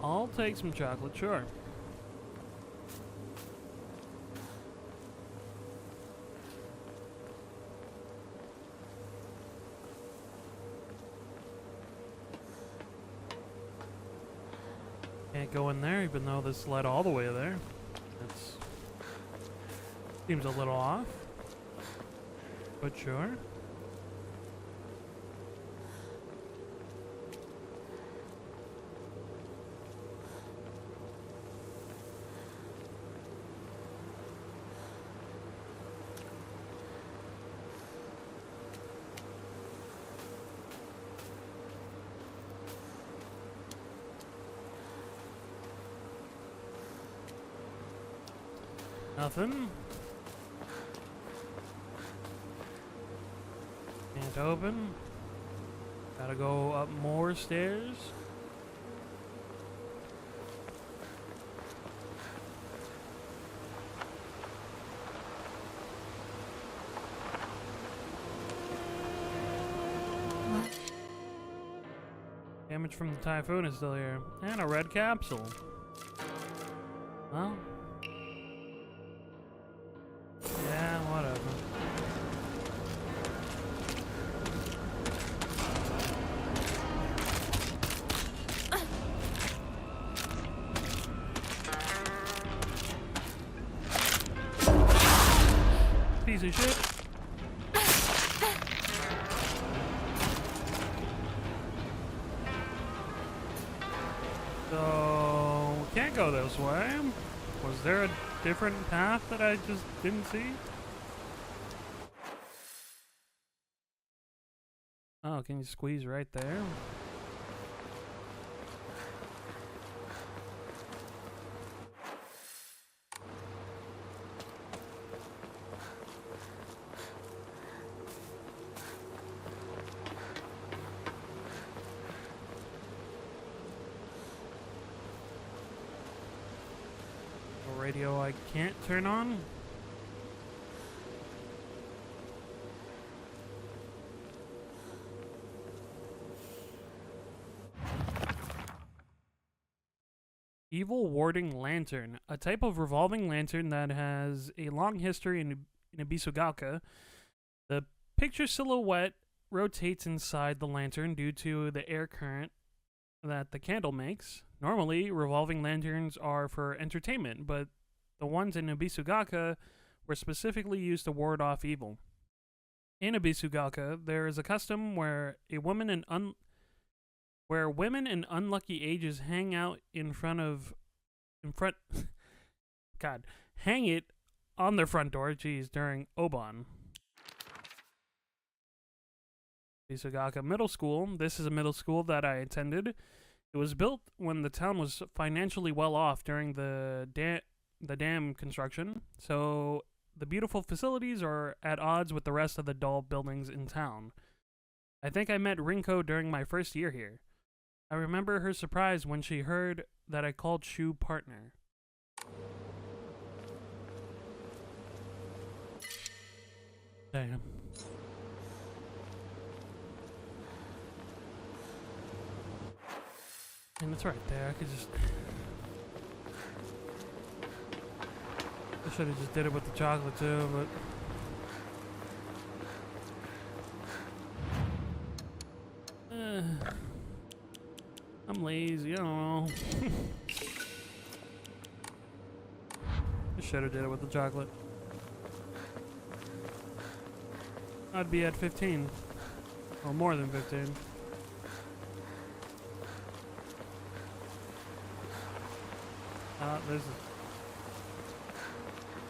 I'll take some chocolate, sure. Can't go in there even though this led all the way there. That's seems a little off. But sure. Nothing. Can't open. Gotta go up more stairs. Damage from the typhoon is still here. And a red capsule. Well. Yeah, whatever. Piece of shit. So, we can't go this way. Was there a different path that I just didn't see? Oh, can you squeeze right there? A radio I can't turn on? Evil Warding Lantern, a type of revolving lantern that has a long history in Ibisugaoka. The picture silhouette rotates inside the lantern due to the air current that the candle makes. Normally, revolving lanterns are for entertainment, but the ones in Ibisugaoka were specifically used to ward off evil. In Ibisugaoka, there is a custom where women in unlucky ages hang out hang it on their front door, during Obon. Ibisugaoka Middle School. This is a middle school that I attended. It was built when the town was financially well off during the dam construction, so the beautiful facilities are at odds with the rest of the dull buildings in town. I think I met Rinko during my first year here. I remember her surprise when she heard that I called Shu partner. Damn. And it's right there. I could just... I should have just did it with the chocolate too, but... I'm lazy, I don't know. I should have did it with the chocolate. I'd be at 15. Or more than 15.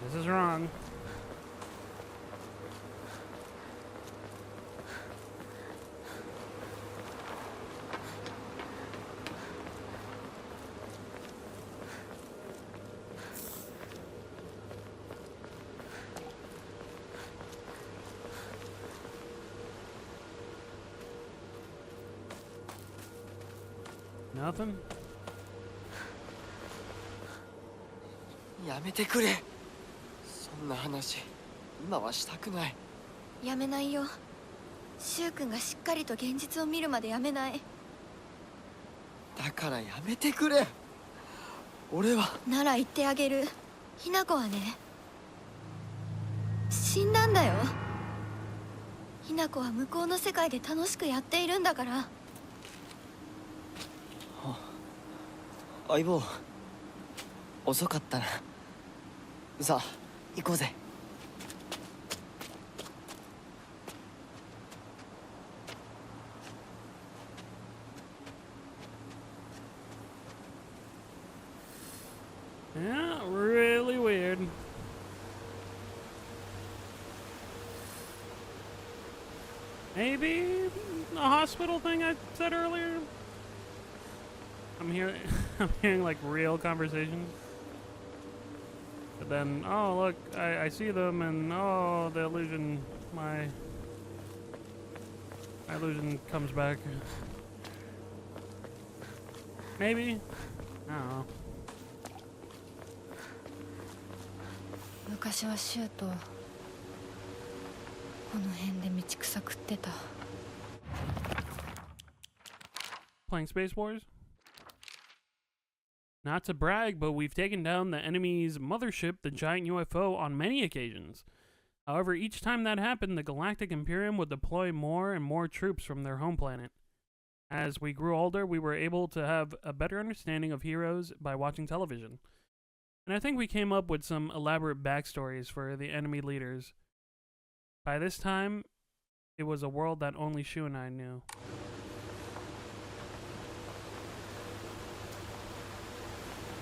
This is wrong. Nothing? やめてくれ。そんな話今はしたくない。やめないよ。シュウ君がしっかりと現実を見るまでやめない。だからやめてくれ。俺はなら言ってあげる。ひな子はね、死んだんだよ。ひな子は向こうの世界で楽しくやっているんだから。相棒遅かったな。さあ行こうぜ。Yeah, really weird. Maybe the hospital thing I said earlier? I'm hearing I'm hearing like real conversations. But then, oh look, I see them and oh the illusion my illusion comes back. Maybe? I don't know. 昔はシュウとこの辺で道草食ってた。 Playing Space Wars? Not to brag, but we've taken down the enemy's mothership, the giant UFO, on many occasions. However, each time that happened, the Galactic Imperium would deploy more and more troops from their home planet. As we grew older, we were able to have a better understanding of heroes by watching television. And I think we came up with some elaborate backstories for the enemy leaders. By this time, it was a world that only Shu and I knew.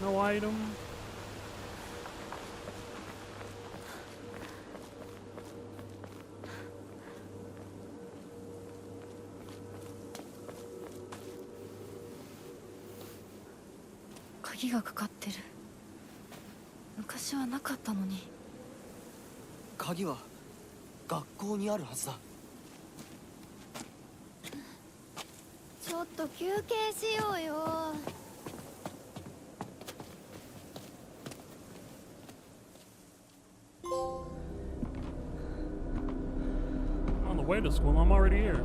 No item.鍵がかかってる。昔はなかったのに。鍵は学校にあるはずだ。ちょっと休憩しようよ。On the way to school, I'm already here.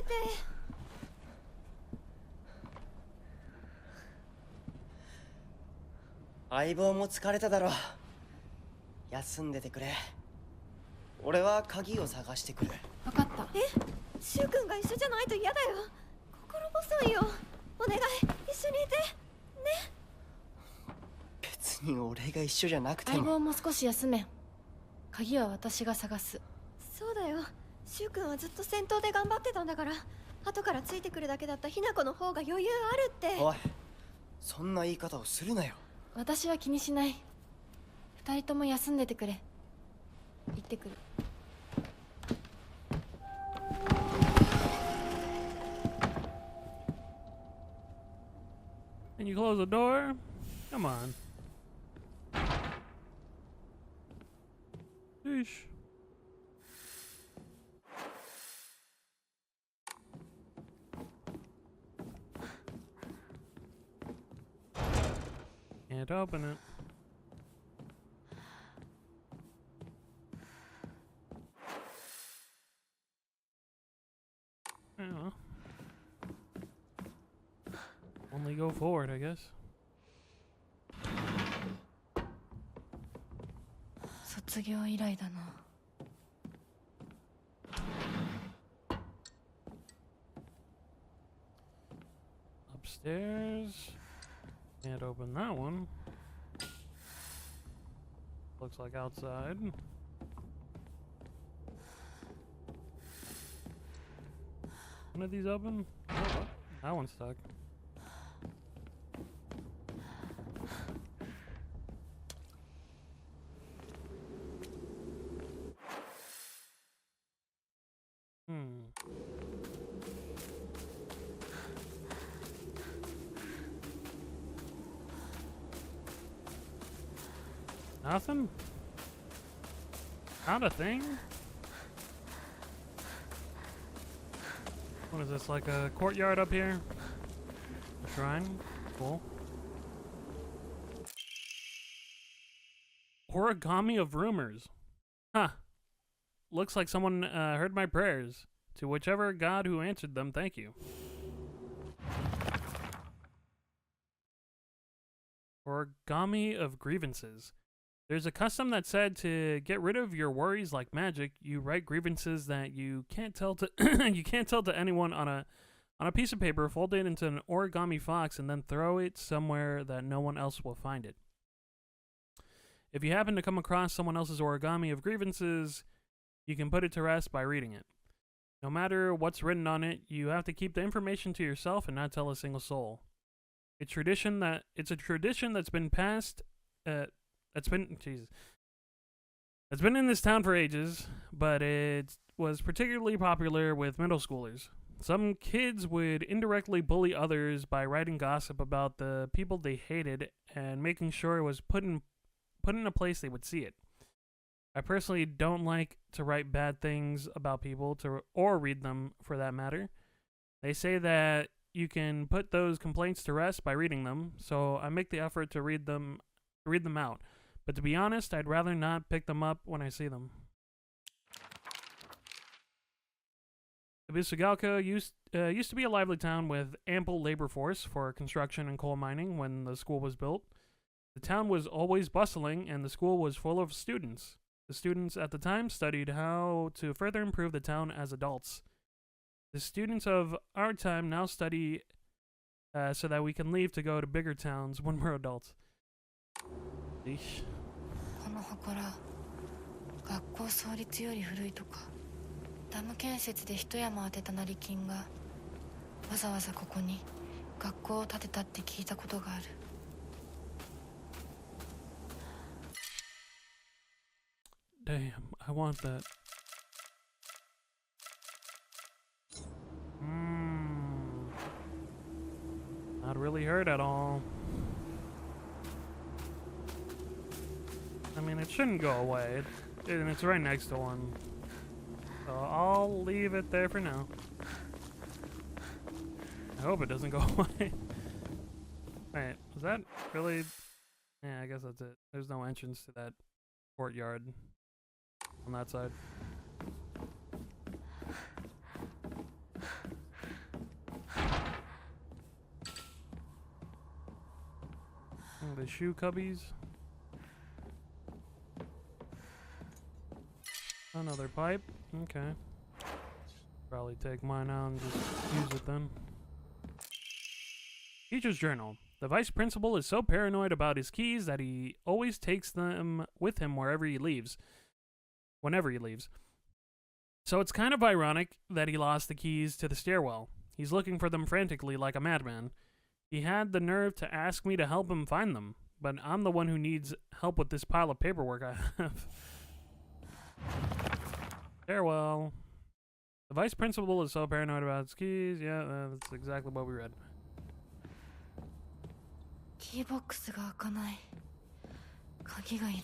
Te. 相棒も疲れただろう。休んでてくれ。俺は鍵を探してくる。分かった。シュウ君が一緒じゃないと嫌だよ。心細いよ。お願い、一緒にいてね。別に俺が一緒じゃなくても。相棒も少し休め。鍵は私が探す。そうだよ。シュウ君はずっと戦闘で頑張ってたんだから、後からついてくるだけだったひな子の方が余裕あるって。おい、そんな言い方をするなよ。私は気にしない。二人とも休んでてくれ。行ってくる。Can you close the door? Come on. Sheesh. Can't open it. Yeah. Only go forward, I guess. 卒業以来だな。Upstairs. Can't open that one. Looks like outside. One of these open? Oh, that one's stuck. Nothing? Not a thing? What is this, like a courtyard up here? A shrine? Cool. Origami of rumors. Huh. Looks like someone heard my prayers. To whichever god who answered them, thank you. Origami of grievances. There's a custom that said to get rid of your worries like magic, you write grievances that you can't tell to you can't tell to anyone on a piece of paper, fold it into an origami fox, and then throw it somewhere that no one else will find it. If you happen to come across someone else's origami of grievances, you can put it to rest by reading it. No matter what's written on it, you have to keep the information to yourself and not tell a single soul. It's a tradition that's been passed. That's been in this town for ages, but it was particularly popular with middle schoolers. Some kids would indirectly bully others by writing gossip about the people they hated and making sure it was put in a place they would see it. I personally don't like to write bad things about people or read them for that matter. They say that you can put those complaints to rest by reading them, so I make the effort to read them out. But to be honest, I'd rather not pick them up when I see them. Ibisugalka used to be a lively town with ample labor force for construction and coal mining when the school was built. The town was always bustling and the school was full of students. The students at the time studied how to further improve the town as adults. The students of our time now study so that we can leave to go to bigger towns when we're adults. Eesh. この祠、学校創立より古いとか、ダム建設で一山当てた成金がわざわざここに学校を建てたって聞いたことがある。Damn, I want that. Not really hurt at all. I mean, it shouldn't go away, and it's right next to one. So I'll leave it there for now. I hope it doesn't go away. Wait, was that really? Yeah, I guess that's it. There's no entrance to that courtyard on that side. Oh, the shoe cubbies. Another pipe. Okay. Probably take mine out and just use it then. Teacher's journal. The vice principal is so paranoid about his keys that he always takes them with him whenever he leaves. Whenever he leaves. So it's kind of ironic that he lost the keys to the stairwell. He's looking for them frantically like a madman. He had the nerve to ask me to help him find them, but I'm the one who needs help with this pile of paperwork I have. Farewell. The vice principal is so paranoid about his keys. Yeah, that's exactly what we read. キーボックスが開かない。鍵がいる。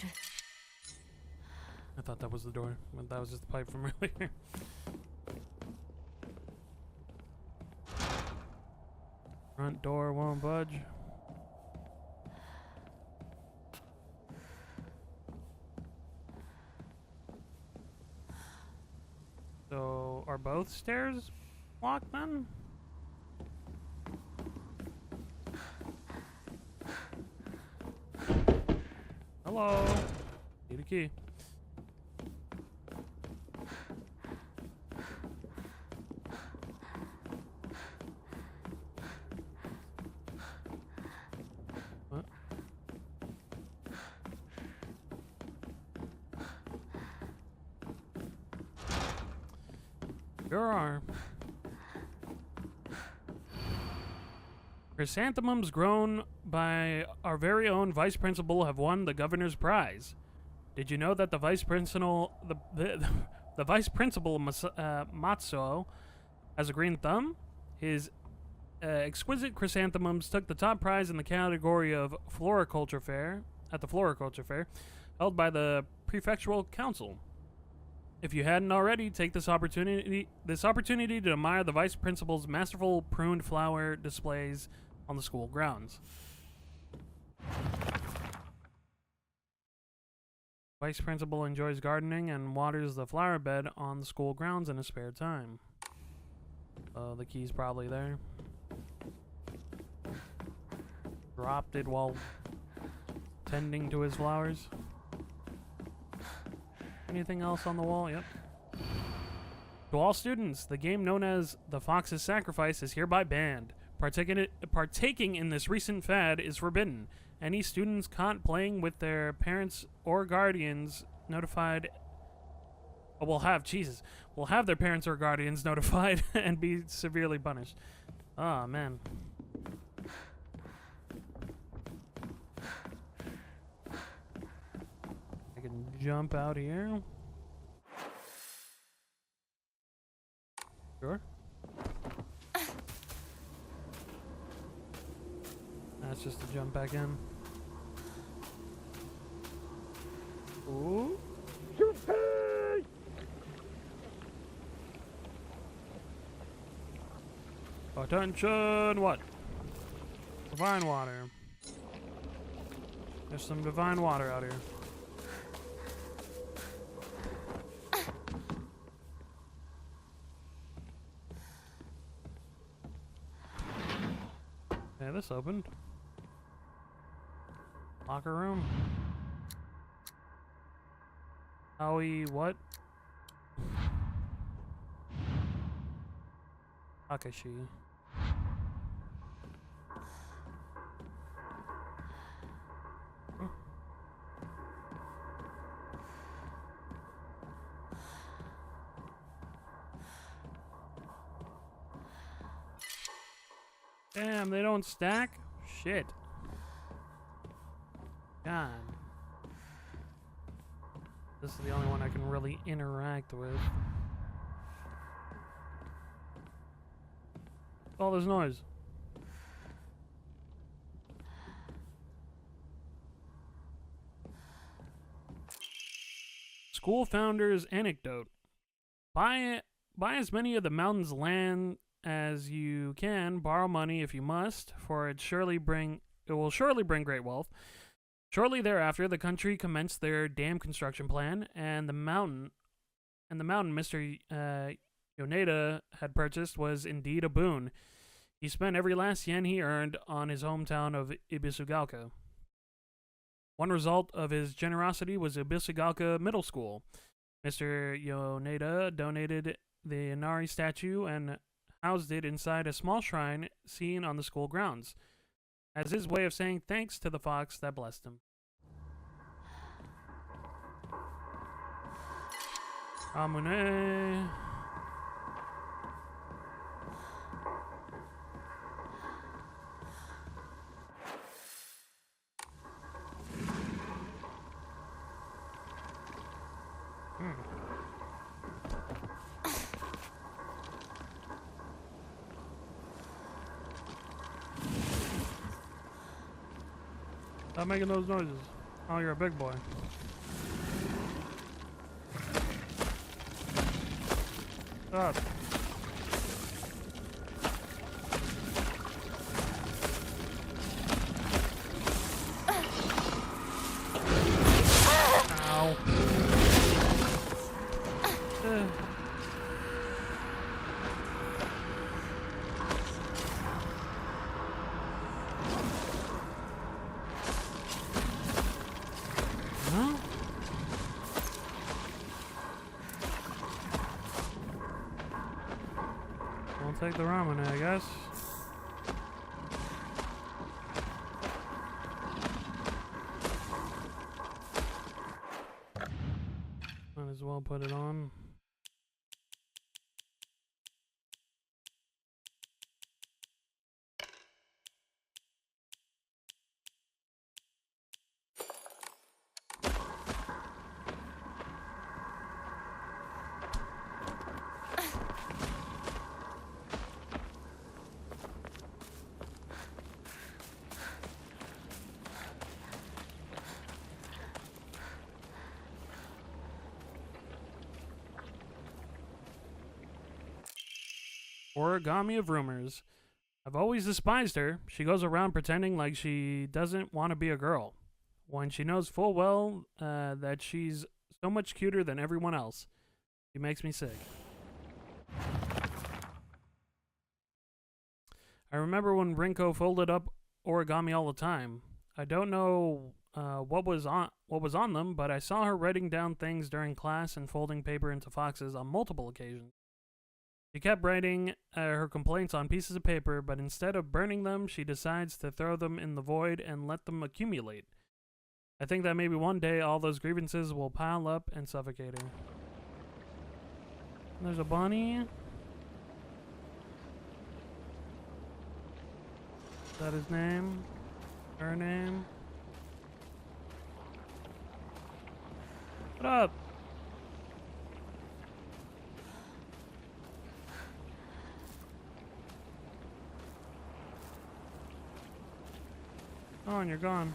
I thought that was the door, but that was just the pipe from earlier. Front door won't budge. So, are both stairs locked then? Hello? Need a key. What? Sure are. Chrysanthemums grown by our very own vice principal have won the governor's prize. Did you know that the vice principal, the vice principal Matsuo, has a green thumb? His exquisite chrysanthemums took the top prize in the category of floriculture fair held by the prefectural council. If you hadn't already, take this opportunity to admire the vice principal's masterful pruned flower displays on the school grounds. Vice principal enjoys gardening and waters the flower bed on the school grounds in his spare time. The key's probably there. Dropped it while tending to his flowers. Anything else on the wall? Yep. To all students, the game known as The Fox's Sacrifice is hereby banned. Partaking in this recent fad is forbidden. Any students caught playing with their parents or guardians notified will have their parents or guardians notified and be severely punished. Oh, man. I can jump out here. Sure. That's just to jump back in. Ooh. Attention! What? Divine water. There's some divine water out here. Yeah, this opened. Locker room. Aoi, what? Takashi. Damn, they don't stack? Shit. God. This is the only one I can really interact with. All this noise. School founder's anecdote. Buy as many of the mountain's land as you can, borrow money if you must, for it will surely bring great wealth. Shortly thereafter, the country commenced their dam construction plan, and the mountain Mr. Yoneda had purchased was indeed a boon. He spent every last yen he earned on his hometown of Ibisugaoka. One result of his generosity was Ibisugaoka Middle School. Mr. Yoneda donated the Inari statue and housed it inside a small shrine seen on the school grounds, as his way of saying thanks to the fox that blessed him. Amune. Stop making those noises. Oh, you're a big boy. Stop. Ow. Take the ramen, I guess. Might as well put it on. Origami of Rumors. I've always despised her. She goes around pretending like she doesn't want to be a girl, when she knows full well that she's so much cuter than everyone else. She makes me sick. I remember when Rinko folded up origami all the time. I don't know what was on them, but I saw her writing down things during class and folding paper into foxes on multiple occasions. She kept writing her complaints on pieces of paper, but instead of burning them, she decides to throw them in the void and let them accumulate. I think that maybe one day all those grievances will pile up and suffocate her. There's a bunny. Is that his name? Her name? What up? Oh, and you're gone.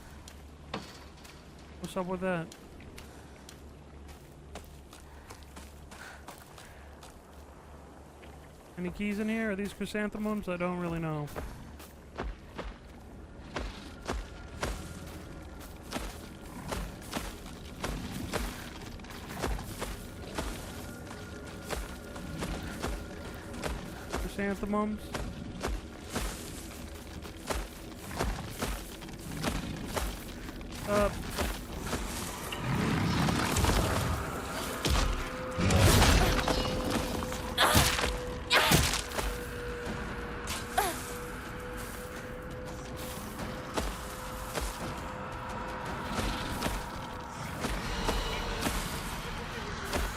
What's up with that? Any keys in here? Are these chrysanthemums? I don't really know. Chrysanthemums? Up.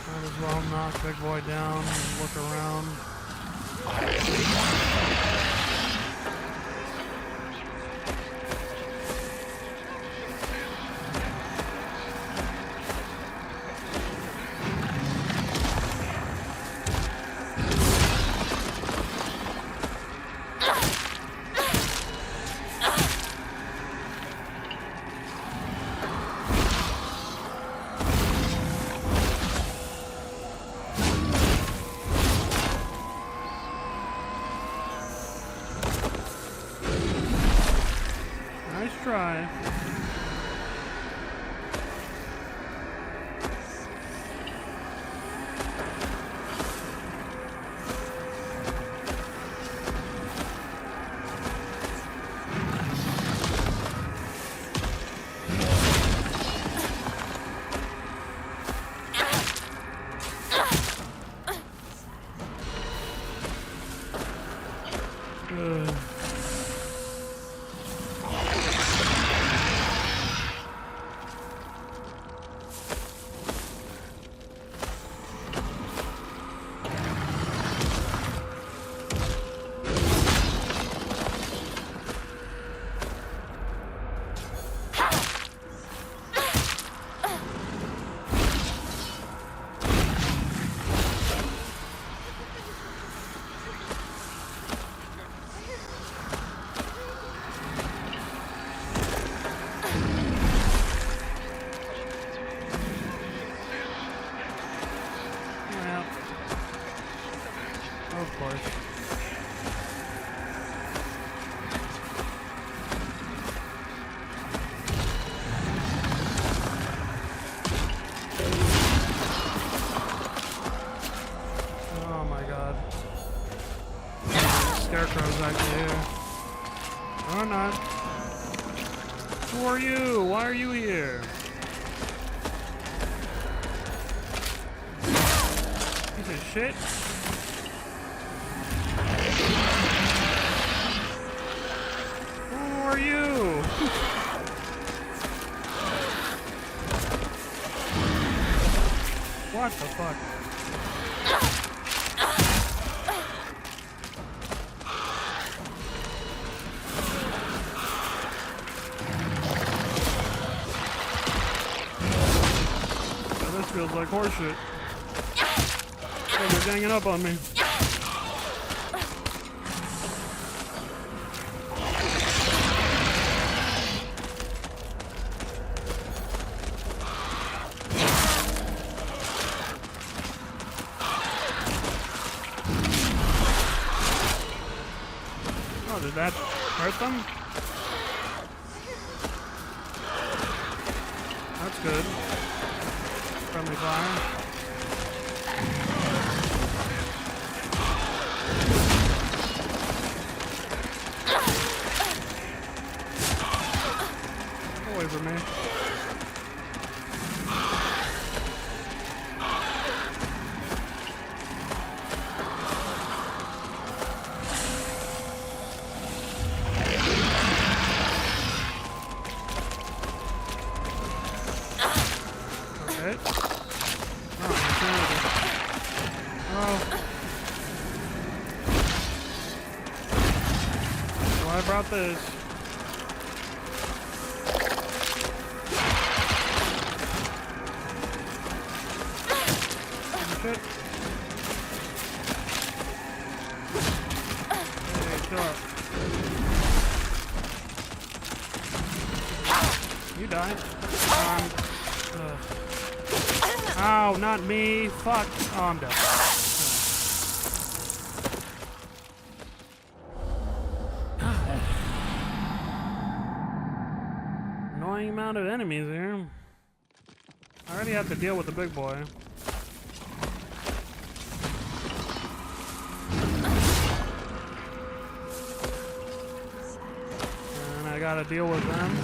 Might as well knock Big Boy down and look around. Nice try. Ugh. Well, of course. Oh my god. Scarecrow's actually here. Or not. Who are you? Why are you here? Piece of shit. Who are you? What the fuck? Yeah, this feels like horseshit. Oh, they're ganging up on me. that hurt them? That's good. Friendly fire. Away from me. Okay. Oh, well, I brought this. Shit. Hey, chill out. You die. Ow, not me. Fuck. Oh, I'm dead. Annoying amount of enemies here. I already have to deal with the big boy. And I gotta deal with them.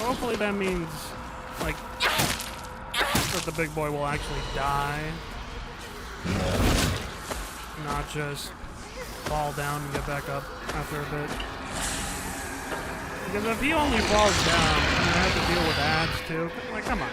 Hopefully that means, like, that the big boy will actually die. Not just fall down and get back up after a bit. Because if he only falls down, I have to deal with ads too. Like, come on.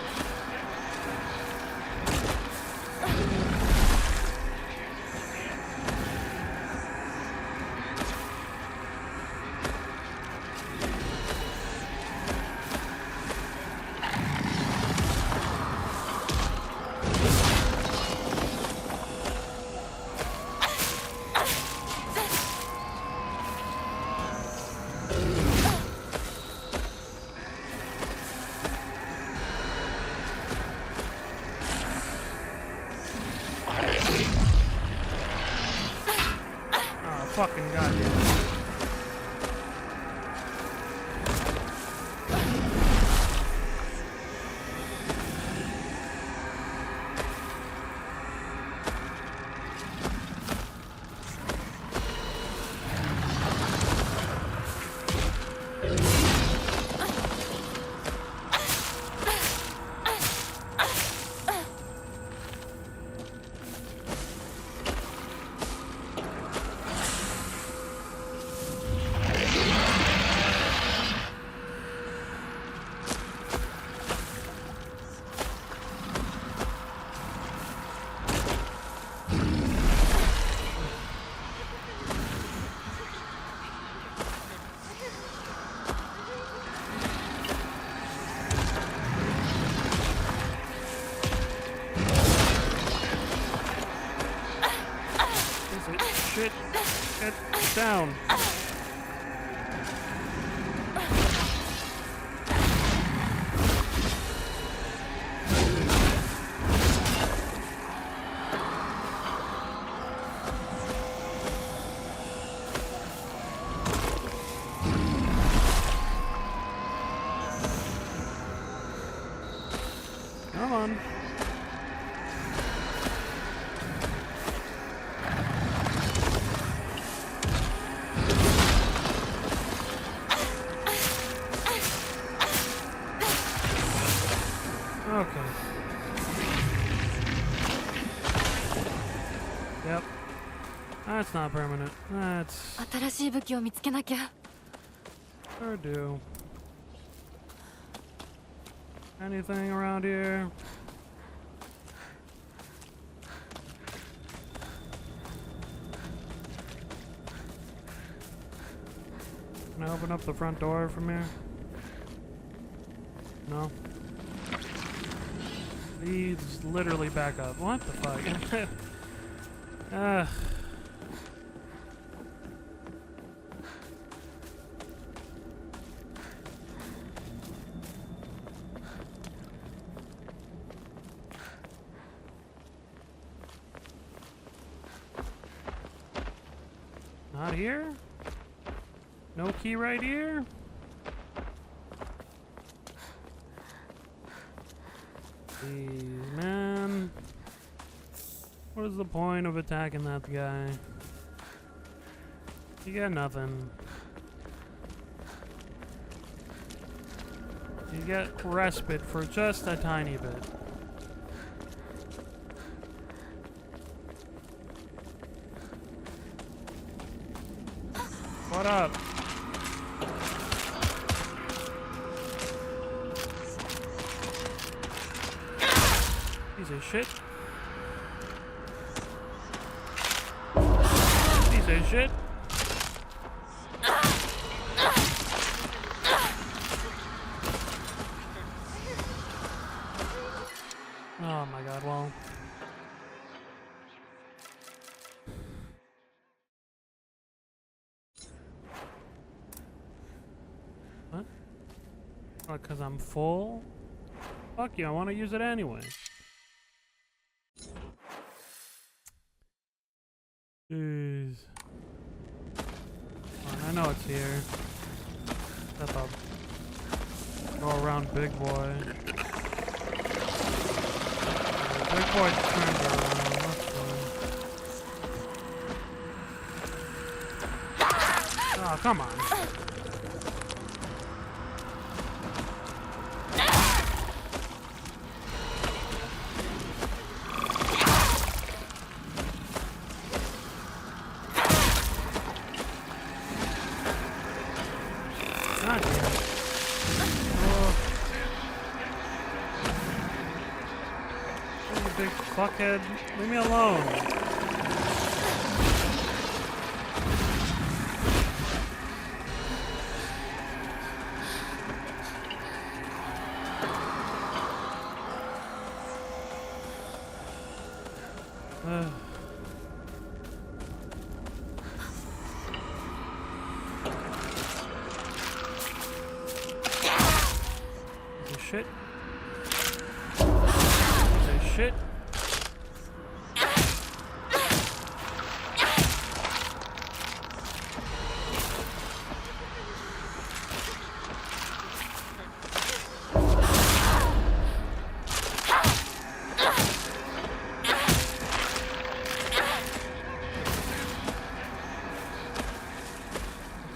Fucking goddamn. Shit. Get down. Come on. Okay. Yep. That's not permanent. That's 新しい武器を見つけなきゃ。 sure do. Anything around here? Can I open up the front door from here? No. Please literally back up. What the fuck? Not here? No key right here? Jeez, man. What is the point of attacking that guy? You get nothing. You get respite for just a tiny bit. What up? Piece of shit. Piece of shit. Oh my god, well. What? Oh, 'cause I'm full? Fuck you, I want to use it anyway. Jeez. Oh, I know it's here. Step up. Go around big boy. Big boy turned around. That's fine. Oh, come on. Not here. Oh. You big fuckhead. Leave me alone. Shit. Shit.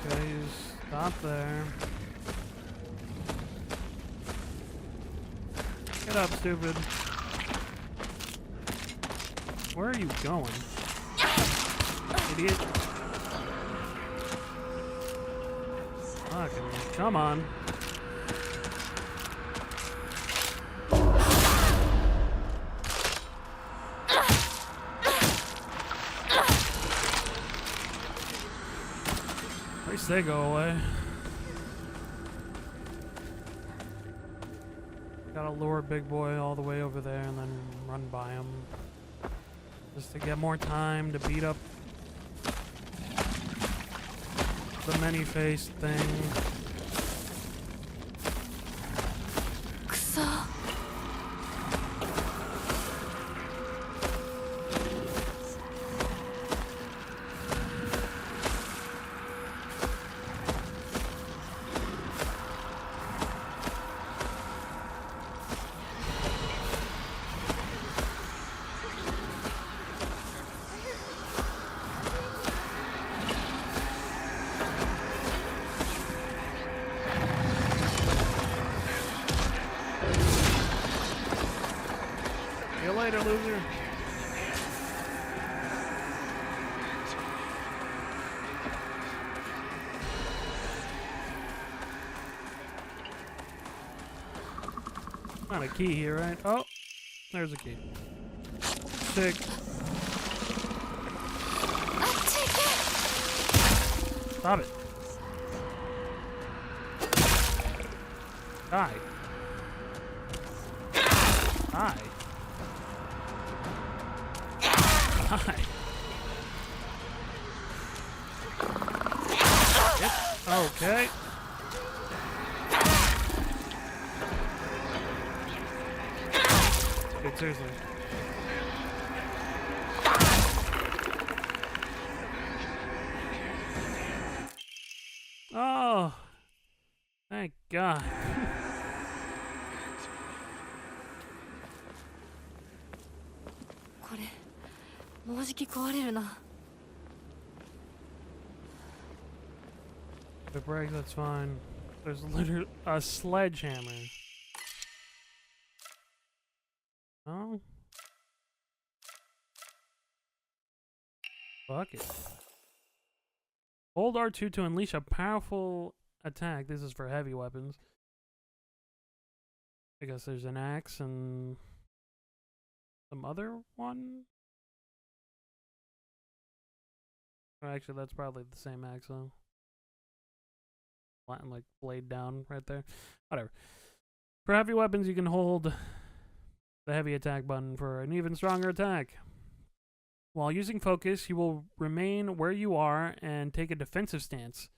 Okay, you stop there. Get up, stupid. Where are you going? Idiot. Fucking, come on. At least they go away. Gotta lure Big Boy all the way over there and then run by him. Just to get more time to beat up the many-faced thing. See you later, loser. Not a key here, right? Oh, there's a key. Sick. Stop it. Die. Die. Die. Yep. Okay. Dude, seriously. My god. これもうじき壊れるな。 If it breaks, that's fine. There's literally a sledgehammer. Oh. Fuck it. Hold R2 to unleash a powerful attack. This is for heavy weapons. I guess there's an axe and some other one? Or actually, that's probably the same axe, though. Like, blade down right there. Whatever. For heavy weapons, you can hold the heavy attack button for an even stronger attack. While using focus, you will remain where you are and take a defensive stance.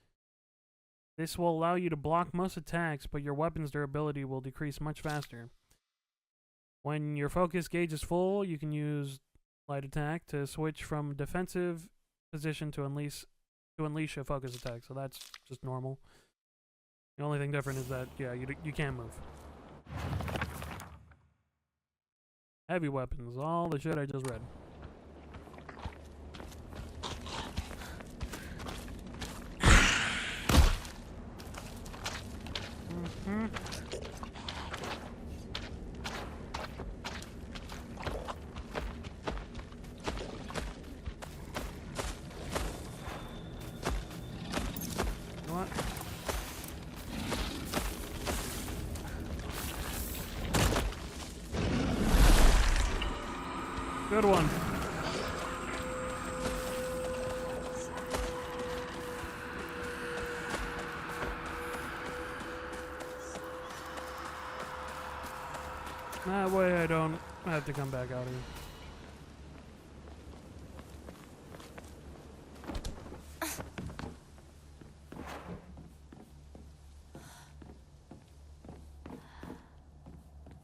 This will allow you to block most attacks, but your weapon's durability will decrease much faster. When your focus gauge is full, you can use light attack to switch from defensive position to unleash a focus attack. So that's just normal. The only thing different is that, yeah, you can't move. Heavy weapons, all the shit I just read. What? Good one. That way I don't have to come back out here.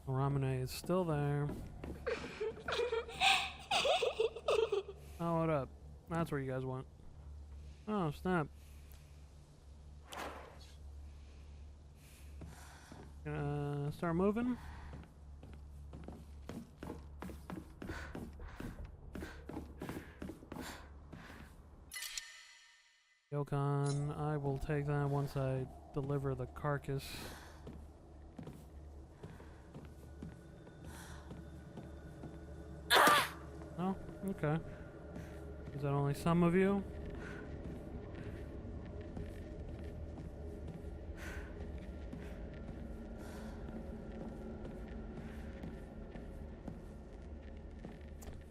Ramune is still there. Oh, what up? That's where you guys went. Oh, snap. Gonna start moving. Yokon, I will take that once I deliver the carcass. Oh, okay. Is that only some of you?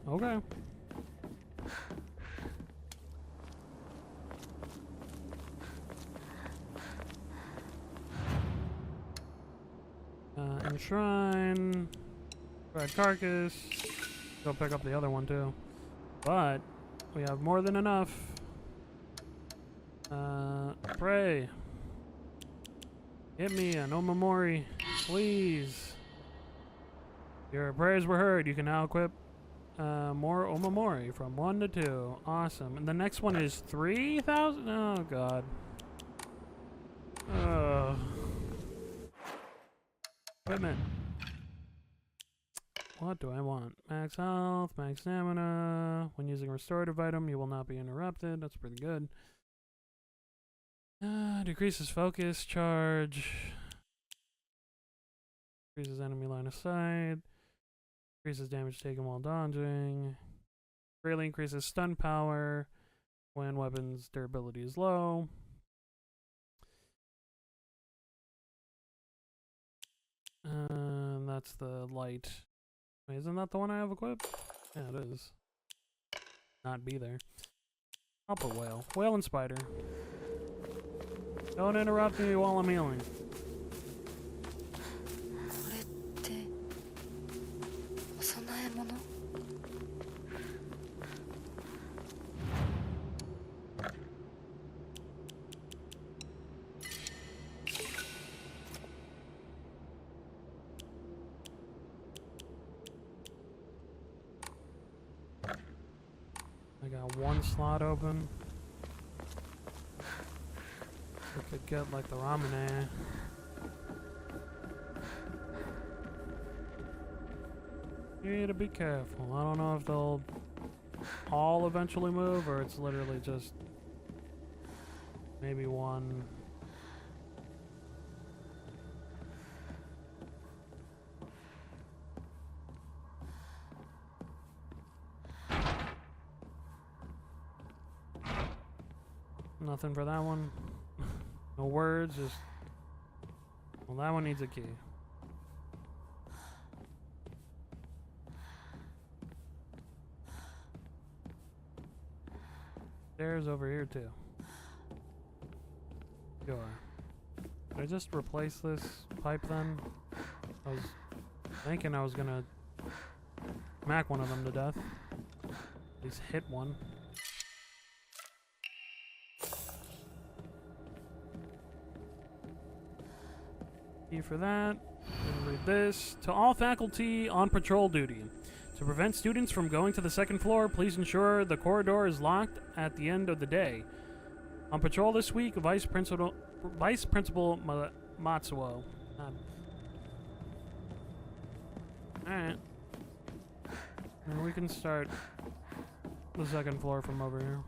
Okay. Enshrine. Fried carcass. Go pick up the other one too. But we have more than enough. Pray. Hit me an Omamori, please. Your prayers were heard. You can now equip more Omamori from 1 to 2. Awesome. And the next one is 3,000? Oh, God. Equipment. What do I want? Max health, max stamina. When using a restorative item, you will not be interrupted. That's pretty good. Decreases focus, charge. Decreases enemy line of sight. Increases damage taken while dodging. Greatly increases stun power when weapons durability is low. That's the light. Wait, isn't that the one I have equipped? Yeah, it is. Not be there. I'll put whale. Whale and spider. Don't interrupt me while I'm healing. これってお供え物？ I got one slot open. We could get like the Ramune. You need to be careful. I don't know if they'll all eventually move or it's literally just maybe one. Nothing for that one. No words, just... Well, that one needs a key. Stairs over here, too. Sure. Did I just replace this pipe, then? I was thinking I was gonna smack one of them to death. At least hit one. Key for that. And read this. To all faculty on patrol duty. To prevent students from going to the second floor, please ensure the corridor is locked at the end of the day. On patrol this week, Vice Principal Matsuo. Alright. And we can start the second floor from over here.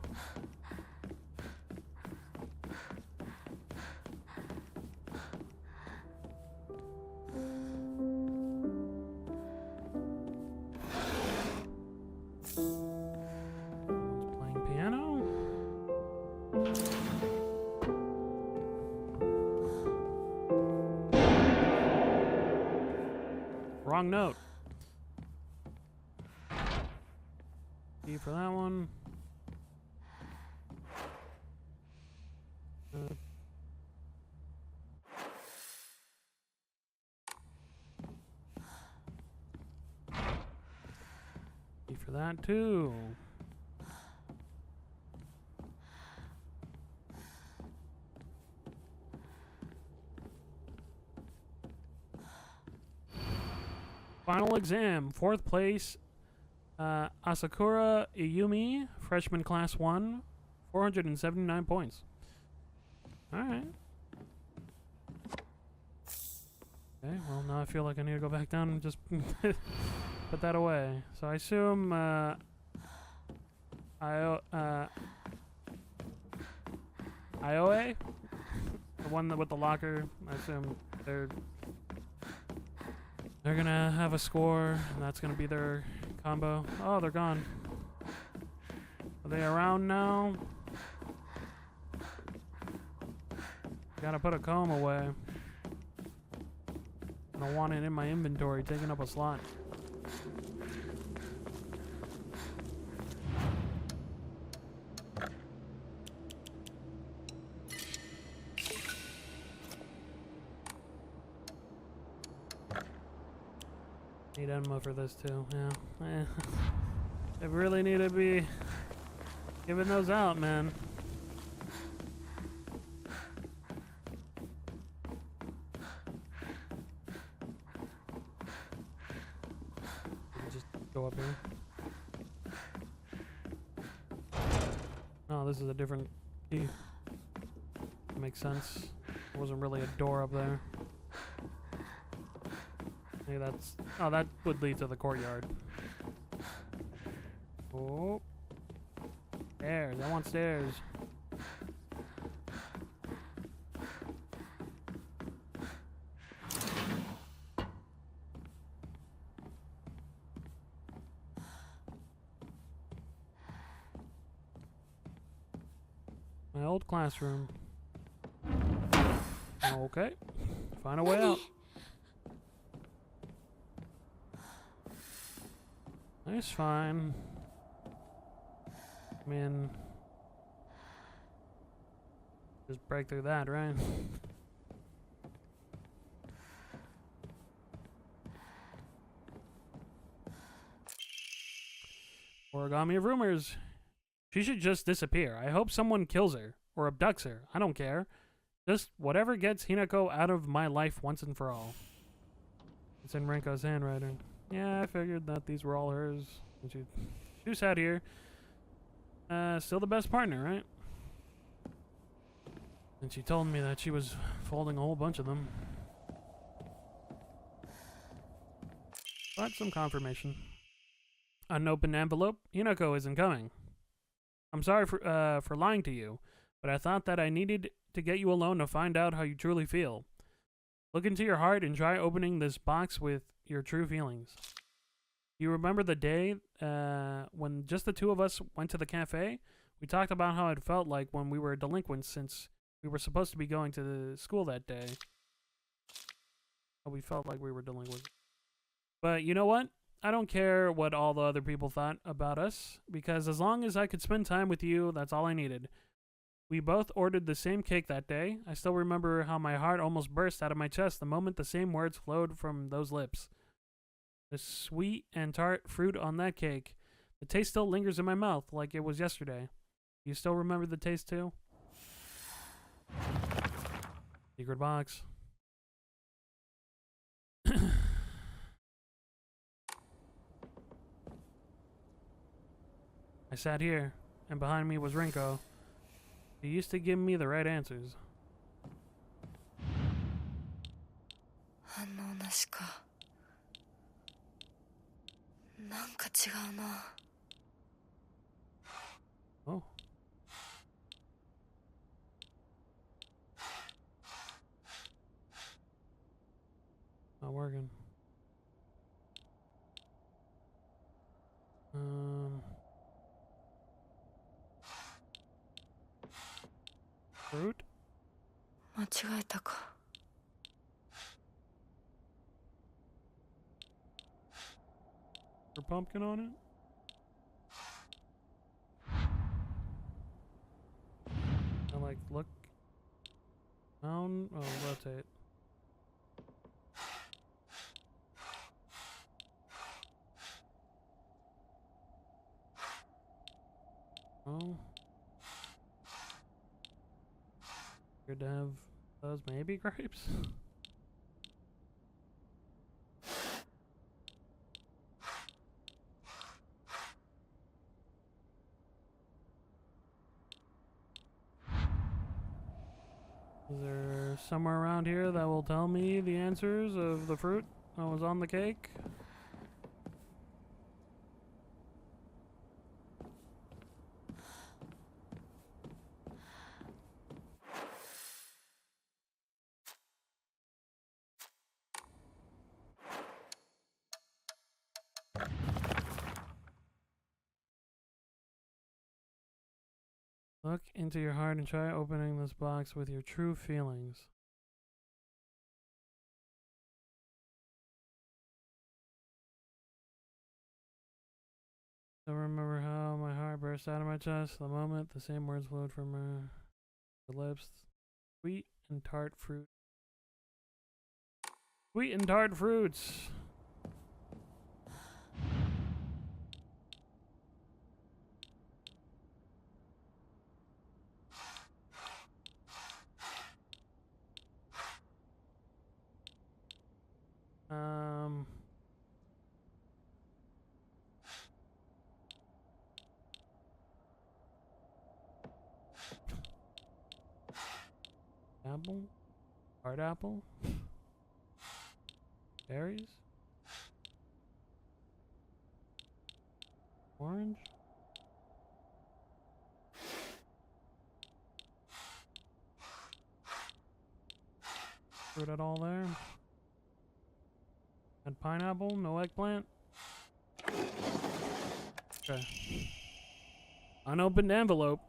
Wrong note. Key for that one. Key for that too. Final exam, 4th place, Asakura Iyumi, freshman class 1, 479 points. Alright. Okay, well now I feel like I need to go back down and just put that away. So I assume, Ioe? The one with the locker, I assume they're gonna have a score, and that's gonna be their combo. Oh, they're gone. Are they around now? Gotta put a comb away. I don't want it in my inventory, taking up a slot. Need enema for this too, yeah. I really need to be giving those out, man. Just go up here. Oh, this is a different key. Makes sense. There wasn't really a door up there. Maybe that's... Oh, that would lead to the courtyard. Oh. Stairs. I want stairs. My old classroom. Okay. Find a way out. It's fine. I mean, just break through that, right? Origami of rumors. She should just disappear. I hope someone kills her or abducts her. I don't care. Just whatever gets Hinako out of my life once and for all. It's in Renko's handwriting. Yeah, I figured that these were all hers. And she sat here. Still the best partner, right? And she told me that she was folding a whole bunch of them. But some confirmation. Unopened envelope. Hinako isn't coming. I'm sorry for lying to you, but I thought that I needed to get you alone to find out how you truly feel. Look into your heart and try opening this box with your true feelings. You remember the day when just the two of us went to the cafe? We talked about how it felt like when we were delinquents since we were supposed to be going to the school that day. How we felt like we were delinquents. But you know what? I don't care what all the other people thought about us, because as long as I could spend time with you, that's all I needed. We both ordered the same cake that day. I still remember how my heart almost burst out of my chest the moment the same words flowed from those lips. The sweet and tart fruit on that cake. The taste still lingers in my mouth like it was yesterday. You still remember the taste too? Secret box. I sat here, and behind me was Rinko. He used to give me the right answers. 反応なしか。なんか違うな。Oh. Not working. Fruit? 間違えたか。Or pumpkin on it? I like look down. Oh, rotate. Oh. Good to have those maybe grapes. Is there somewhere around here that will tell me the answers of the fruit that was on the cake? Look into your heart and try opening this box with your true feelings. Don't remember how my heart burst out of my chest the moment the same words flowed from her lips. Sweet and tart fruit. Sweet and tart fruits. Apple? Hard apple? Berries? Orange? Fruit at all there? And pineapple? No eggplant? Okay. Unopened envelope.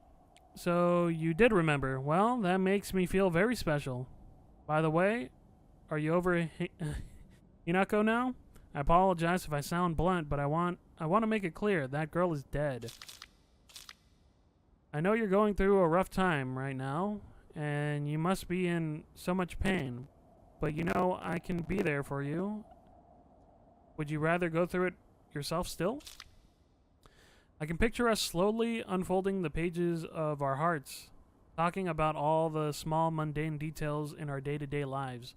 So you did remember. Well, that makes me feel very special. By the way, are you over Hinako now? I apologize if I sound blunt, but I want to make it clear that girl is dead. I know you're going through a rough time right now, and you must be in so much pain. But you know I can be there for you. Would you rather go through it yourself still? I can picture us slowly unfolding the pages of our hearts, talking about all the small mundane details in our day-to-day lives.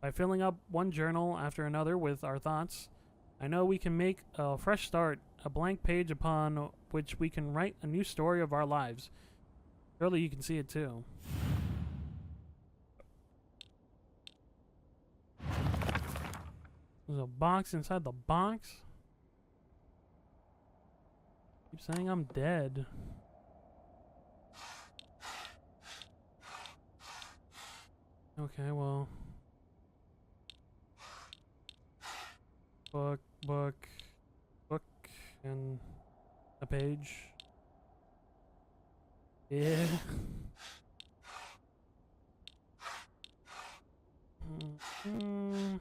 By filling up one journal after another with our thoughts, I know we can make a fresh start, a blank page upon which we can write a new story of our lives. Surely you can see it too. There's a box inside the box. Keep saying I'm dead. Okay, well. Book, and a page. Yeah. Mm.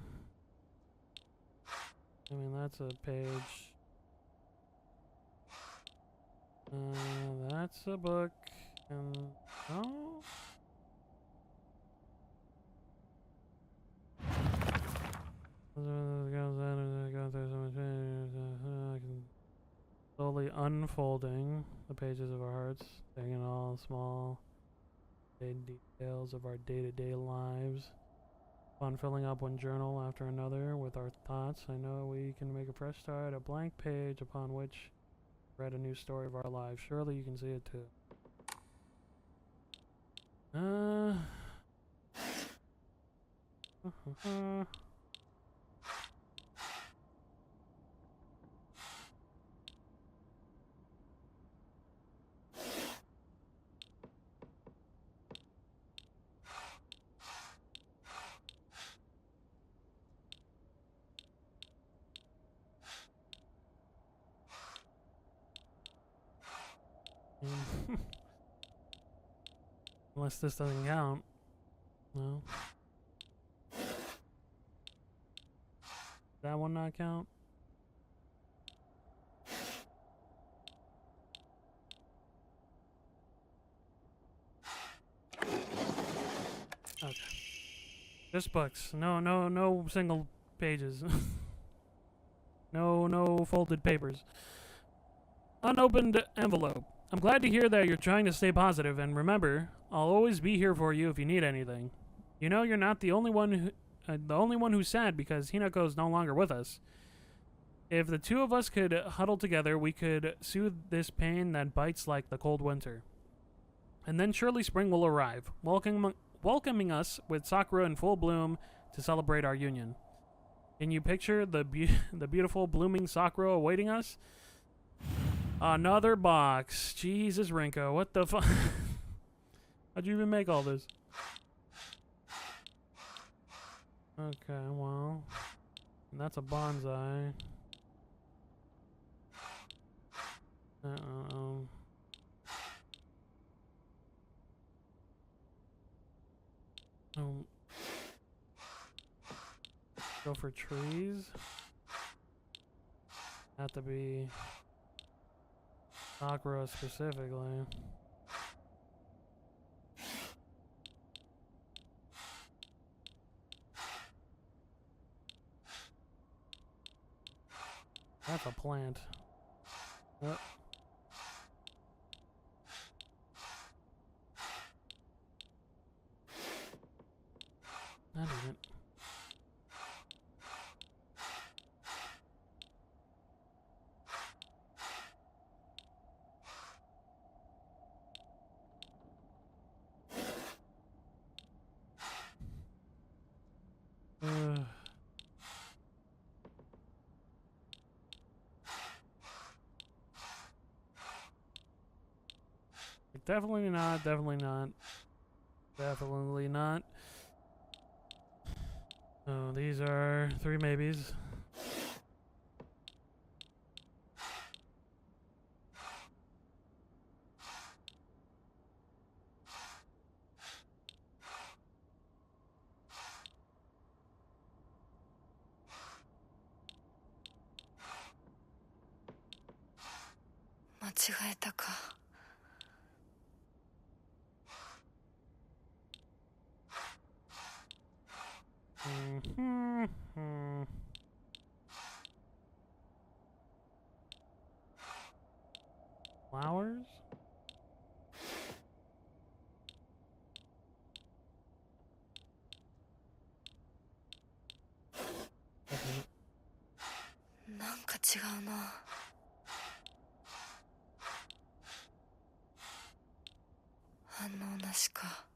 I mean, that's a page. That's a book. And oh. Slowly unfolding the pages of our hearts, taking all small details of our day-to-day lives. Upon filling up one journal after another with our thoughts, I know we can make a fresh start, a blank page upon which to write a new story of our lives. Surely you can see it too. Unless this doesn't count. No. That one not count? Okay. Just books. No single pages. No folded papers. Unopened envelope. I'm glad to hear that you're trying to stay positive, and remember, I'll always be here for you if you need anything. You know you're not the only one who's sad because Hinako's no longer with us. If the two of us could huddle together, we could soothe this pain that bites like the cold winter. And then surely spring will arrive, welcoming us with sakura in full bloom to celebrate our union. Can you picture the beautiful blooming sakura awaiting us? Another box. Jesus, Rinko, what the fuck? How'd you even make all this? Okay, well, that's a bonsai. Go for trees. Have to be Sakura specifically. That's a plant. Yep. That isn't. Definitely not, definitely not. Definitely not. Oh, these are 3 maybes. Flowers? Okay. なんか違うな。反応なしか。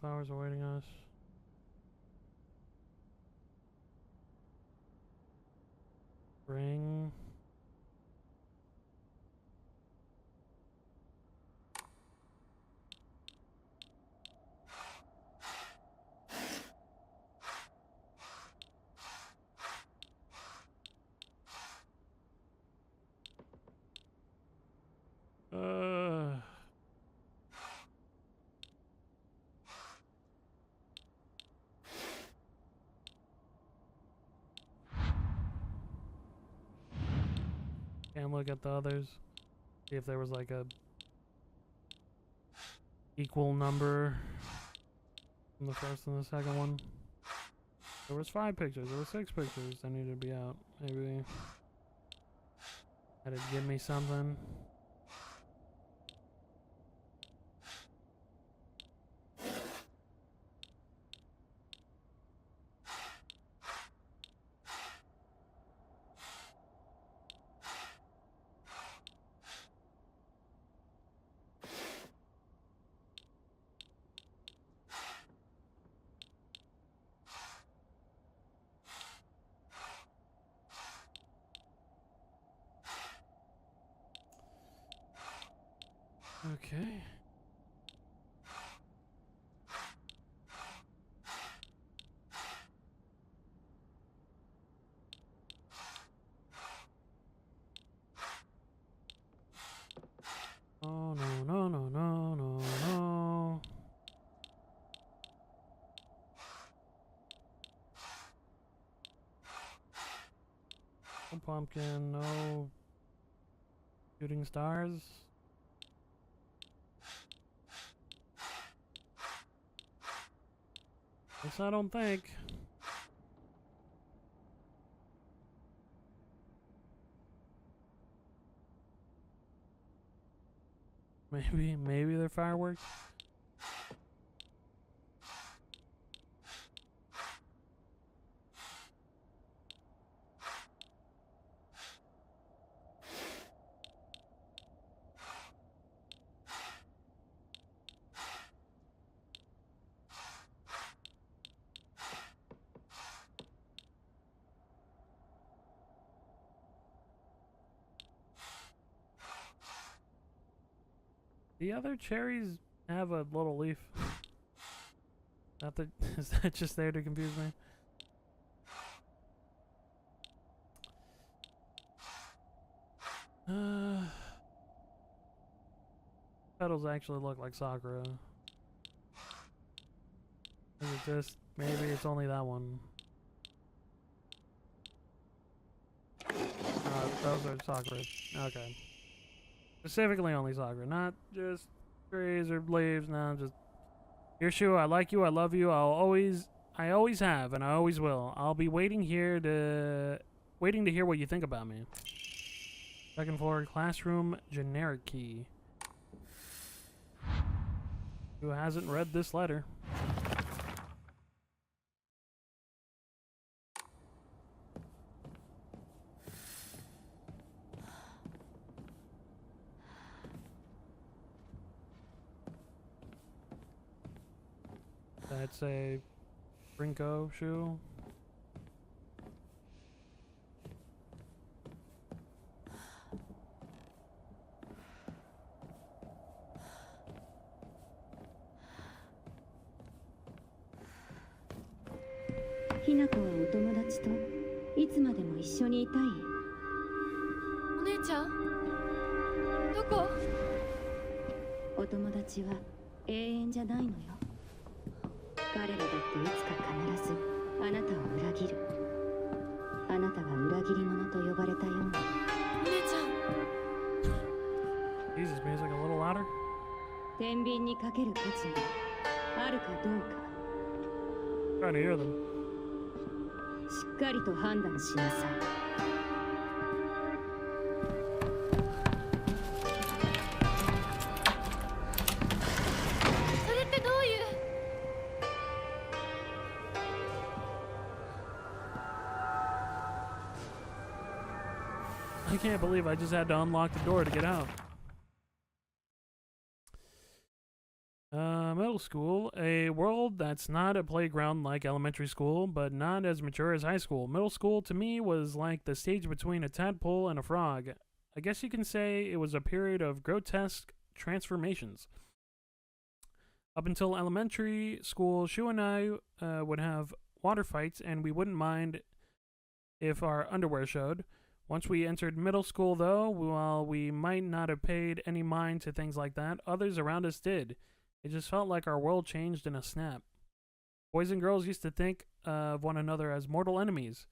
Flowers awaiting us. Spring. Can't look at the others. See if there was like a equal number from the first and the second one. There was 5 pictures. There were 6 pictures that needed to be out. Maybe had to give me something. Okay. Oh no no no no no no. No pumpkin, no shooting stars. Guess I don't think. Maybe they're fireworks. The other cherries have a little leaf. Not that is that just there to confuse me? Petals actually look like Sakura. Is it just maybe it's only that one? Those are Sakura. Okay. Specifically only Sakura, not just trees or leaves. No, just Hirshu, I like you, I love you, I always have, and I always will. I'll be waiting to hear what you think about me. Second floor, classroom, generic key. Who hasn't read this letter? That's a Brinko shoe. Hinako はお友達といつまでも一緒にいたい？お姉ちゃんどこ？お友達は永遠じゃないのよ。彼らだっていつか必ずあなたを裏切る。あなたが裏切り者と呼ばれたように。お姉ちゃん Jesus, music a little louder. 天秤にかける価値があるかどうか。Trying to hear them. しっかりと判断しなさい。それってどういう？ I can't believe I just had to unlock the door to get out. Metal middle school, a world that's not a playground like elementary school, but not as mature as high school. Middle school, to me, was like the stage between a tadpole and a frog. I guess you can say it was a period of grotesque transformations. Up until elementary school, Shu and I would have water fights, and we wouldn't mind if our underwear showed. Once we entered middle school, though, while we might not have paid any mind to things like that, others around us did. It just felt like our world changed in a snap. Boys and girls used to think of one another as mortal enemies,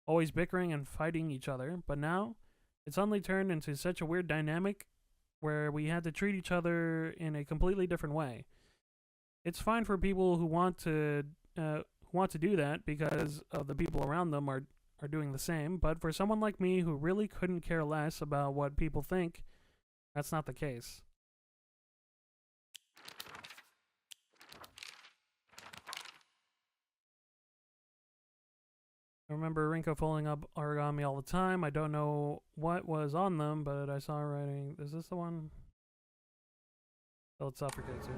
always bickering and fighting each other, but now it suddenly turned into such a weird dynamic where we had to treat each other in a completely different way. It's fine for people who want to do that because of the people around them are doing the same, but for someone like me who really couldn't care less about what people think, that's not the case. I remember Rinko folding up origami all the time. I don't know what was on them, but I saw her writing. Is this the one? Oh, it's suffocate too.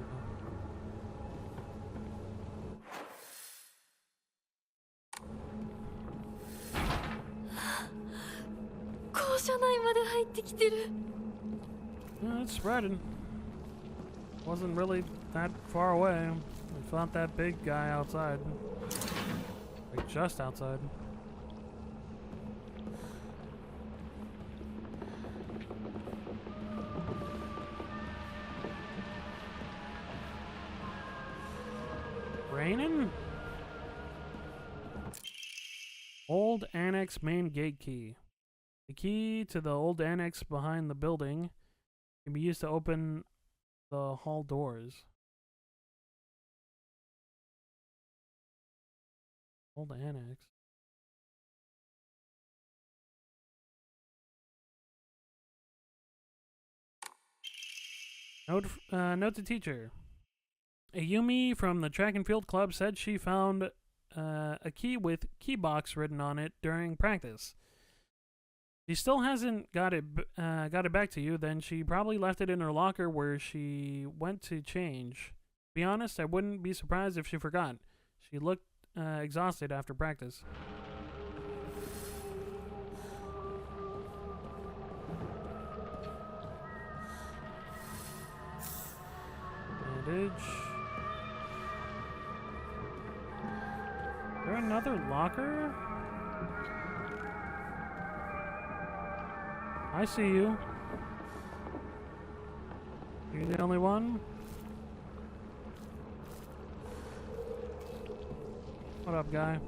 校舎内まで入ってきてる。 Yeah, it's spreading. Wasn't really that far away. We fought that big guy outside. Like just outside. Raining? Old annex main gate key. The key to the old annex behind the building can be used to open the hall doors. Old annex. Note to teacher. Ayumi from the track and field club said she found a key with keybox written on it during practice. She still hasn't got it back to you, then she probably left it in her locker where she went to change. To be honest, I wouldn't be surprised if she forgot. She looked exhausted after practice. Bandage. Is there another locker? I see you. You the only one? What up, guy?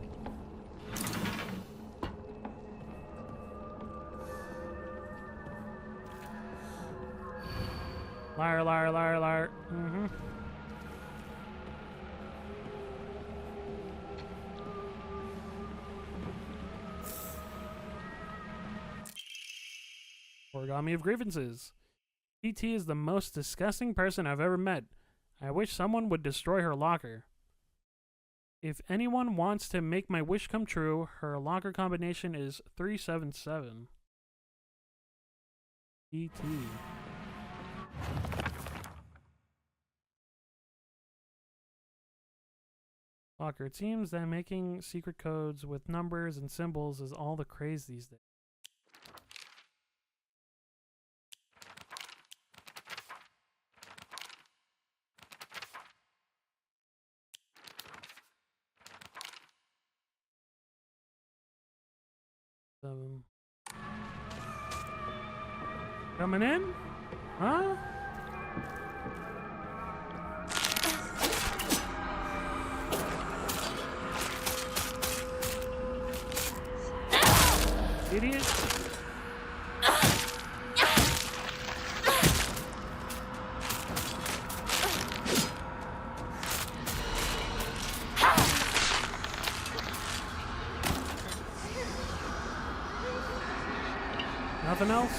Liar, liar, liar, liar. Mm-hmm. Origami of grievances. PT is the most disgusting person I've ever met. I wish someone would destroy her locker. If anyone wants to make my wish come true, her locker combination is 377. PT. Locker. It seems that making secret codes with numbers and symbols is all the craze these days. Coming in? Huh? Idiot. Nothing else?